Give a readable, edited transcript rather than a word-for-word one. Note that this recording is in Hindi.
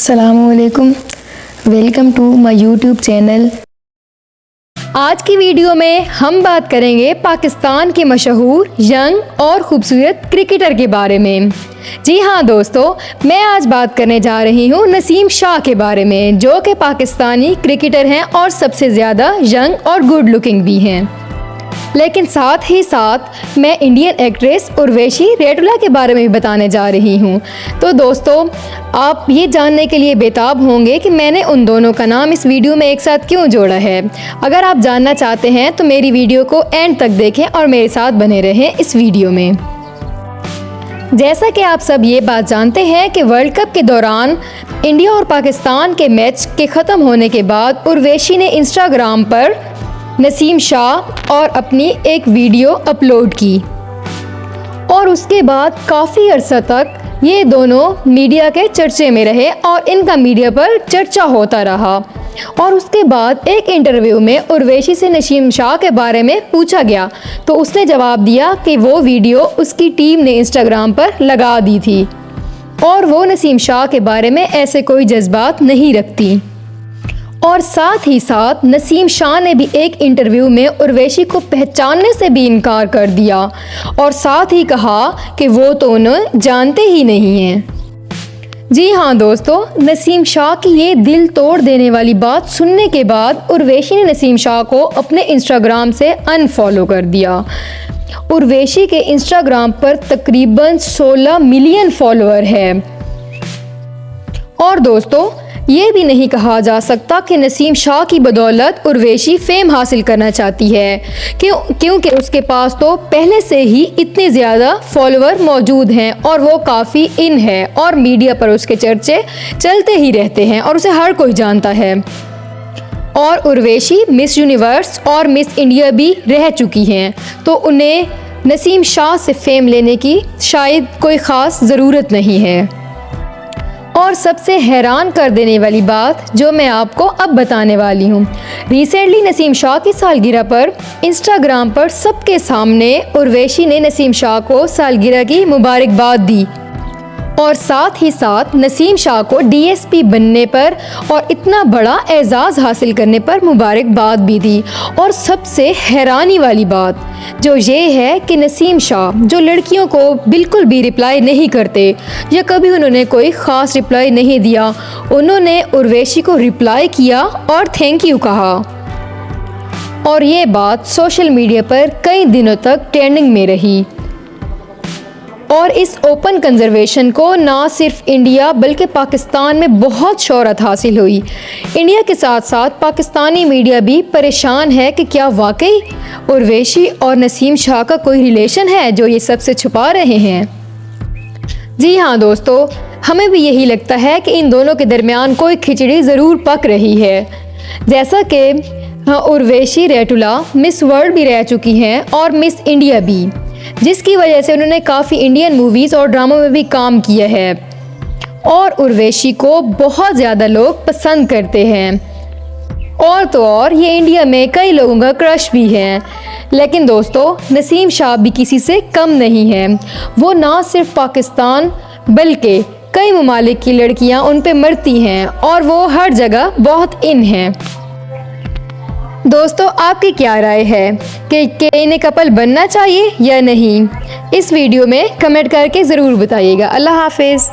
अस्सलामुअलैकुम, welcome to my YouTube channel. आज की वीडियो में हम बात करेंगे पाकिस्तान के मशहूर यंग और ख़ूबसूरत क्रिकेटर के बारे में। जी हाँ दोस्तों, मैं आज बात करने जा रही हूँ नसीम शाह के बारे में, जो कि पाकिस्तानी क्रिकेटर हैं और सबसे ज़्यादा यंग और गुड लुकिंग भी हैं। लेकिन साथ ही साथ मैं इंडियन एक्ट्रेस उर्वशी रैटुला के बारे में भी बताने जा रही हूँ। तो दोस्तों, आप ये जानने के लिए बेताब होंगे कि मैंने उन दोनों का नाम इस वीडियो में एक साथ क्यों जोड़ा है। अगर आप जानना चाहते हैं तो मेरी वीडियो को एंड तक देखें और मेरे साथ बने रहें इस वीडियो में। जैसा कि आप सब ये बात जानते हैं कि वर्ल्ड कप के दौरान इंडिया और पाकिस्तान के मैच के ख़त्म होने के बाद उर्वशी ने इंस्टाग्राम पर नसीम शाह और अपनी एक वीडियो अपलोड की और उसके बाद काफ़ी अरसा तक ये दोनों मीडिया के चर्चे में रहे और इनका मीडिया पर चर्चा होता रहा। और उसके बाद एक इंटरव्यू में उर्वशी से नसीम शाह के बारे में पूछा गया तो उसने जवाब दिया कि वो वीडियो उसकी टीम ने इंस्टाग्राम पर लगा दी थी और वो नसीम शाह के बारे में ऐसे कोई जज्बात नहीं रखती। और साथ ही साथ नसीम शाह ने भी एक इंटरव्यू में उर्वशी को पहचानने से भी इनकार कर दिया और साथ ही कहा कि वो तो उन्हें जानते ही नहीं हैं। जी हाँ दोस्तों, नसीम शाह की ये दिल तोड़ देने वाली बात सुनने के बाद उर्वशी ने नसीम शाह को अपने इंस्टाग्राम से अनफॉलो कर दिया। उर्वशी के इंस्टाग्राम पर तकरीबन 16 मिलियन फॉलोअर है। और दोस्तों, ये भी नहीं कहा जा सकता कि नसीम शाह की बदौलत उर्वशी फेम हासिल करना चाहती है, क्योंकि उसके पास तो पहले से ही इतने ज़्यादा फॉलोअर मौजूद हैं और वो काफ़ी इन है और मीडिया पर उसके चर्चे चलते ही रहते हैं और उसे हर कोई जानता है। और उर्वशी मिस यूनिवर्स और मिस इंडिया भी रह चुकी हैं, तो उन्हें नसीम शाह से फेम लेने की शायद कोई ख़ास ज़रूरत नहीं है। और सबसे हैरान कर देने वाली बात जो मैं आपको अब बताने वाली हूँ, रिसेंटली नसीम शाह की सालगिरह पर इंस्टाग्राम पर सबके सामने उर्वशी ने नसीम शाह को सालगिरह की मुबारकबाद दी और साथ ही साथ नसीम शाह को डीएसपी बनने पर और इतना बड़ा एजाज़ हासिल करने पर मुबारकबाद भी दी। और सबसे हैरानी वाली बात जो ये है कि नसीम शाह जो लड़कियों को बिल्कुल भी रिप्लाई नहीं करते या कभी उन्होंने कोई ख़ास रिप्लाई नहीं दिया, उन्होंने उर्वशी को रिप्लाई किया और थैंक यू कहा। और ये बात सोशल मीडिया पर कई दिनों तक ट्रेंडिंग में रही और इस ओपन कंजर्वेशन को ना सिर्फ इंडिया बल्कि पाकिस्तान में बहुत शोहरत हासिल हुई। इंडिया के साथ साथ पाकिस्तानी मीडिया भी परेशान है कि क्या वाकई उर्वशी और नसीम शाह का कोई रिलेशन है जो ये सबसे छुपा रहे हैं। जी हाँ दोस्तों, हमें भी यही लगता है कि इन दोनों के दरमियान कोई खिचड़ी ज़रूर पक रही है। जैसा कि उर्वशी रैटुला मिस वर्ल्ड भी रह चुकी हैं और मिस इंडिया भी, जिसकी वजह से उन्होंने काफ़ी इंडियन मूवीज़ और ड्रामों में भी काम किया है और उर्वशी को बहुत ज़्यादा लोग पसंद करते हैं। और तो और ये इंडिया में कई लोगों का क्रश भी है। लेकिन दोस्तों, नसीम शाह भी किसी से कम नहीं है। वो ना सिर्फ पाकिस्तान बल्कि कई ममालिक की लड़कियां उन पे मरती हैं और वो हर जगह बहुत इन हैं। दोस्तों, आपकी क्या राय है कि इन्हें कपल बनना चाहिए या नहीं? इस वीडियो में कमेंट करके ज़रूर बताइएगा। अल्लाह हाफिज़।